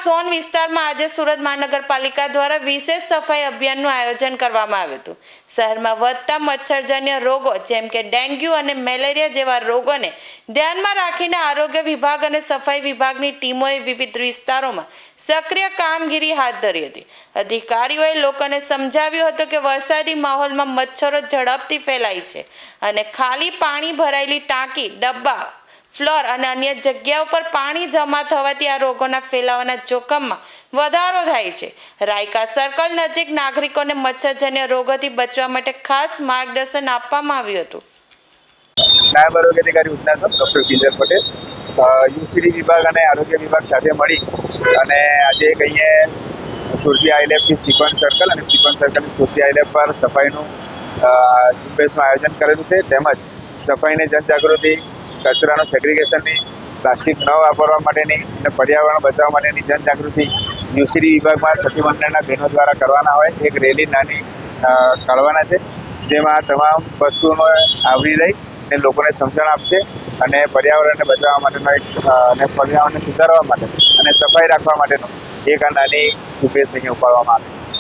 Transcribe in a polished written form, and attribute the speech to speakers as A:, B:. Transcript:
A: સોન વિસ્તારમાં આજે સુરત મહાનગરપાલિકા દ્વારા વિશેષ સફાઈ અભિયાનનું આયોજન કરવામાં આવ્યું હતું। શહેરમાં વધતા મચ્છરજન્ય રોગો જેમ કે ડેન્ગ્યુ અને મેલેરિયા જેવા રોગોને ધ્યાનમાં રાખીને આરોગ્ય વિભાગ અને સફાઈ વિભાગની ટીમોએ વિવિધ વિસ્તારોમાં સક્રિય કામગીરી હાથ ધરી હતી। અધિકારીઓએ લોકોને સમજાવ્યું હતું કે વરસાદી માહોલમાં મચ્છરો ઝડપથી ફેલાય છે અને ખાલી પાણી ભરાયેલી ટાંકી, ડબ્બા, ફ્લોર અને અન્ય જગ્યાઓ પર પાણી જમા થવાથી આ રોગોના ફેલાવાના જોખમમાં વધારો થાય છે। રાયકા સર્કલ નજીક નાગરિકોને મચ્છરજન્ય રોગોથી બચવા માટે ખાસ માર્ગદર્શન આપવામાં આવ્યું હતું।
B: નાયબ આરોગ્ય અધિકારી ઉધના ડૉક્ટર કિંજલ પટેલ યુસીડી વિભાગ અને આરોગ્ય વિભાગ સાથે મળી અને આજે અહીંયા સુરતી આઈલેબથી સિક્વન્સ સર્કલ અને સિક્વન્સ સર્કલની સુરતી આઈલેબ પર સફાઈનું ઝુંબેશનું આયોજન કરેલું છે। તેમજ સફાઈની જનજાગૃતિ, કચરાનું સેગ્રિગેશનની, પ્લાસ્ટિક ન વાપરવા માટેની અને પર્યાવરણ બચાવવા માટેની જનજાગૃતિ યુસીડી વિભાગમાં સખી મંડળના બહેનો દ્વારા કરવાના હોય એક રેલી નાની કાઢવાના છે, જેમાં તમામ વસ્તુઓનો આવરી લઈ અને લોકોને સમજણ આપશે અને પર્યાવરણને બચાવવા માટેનો અને પર્યાવરણને સુધારવા માટે અને સફાઈ રાખવા માટેનો એક આ નાની ઝુંબેશ અહીંયા ઉપાડવામાં આવી છે।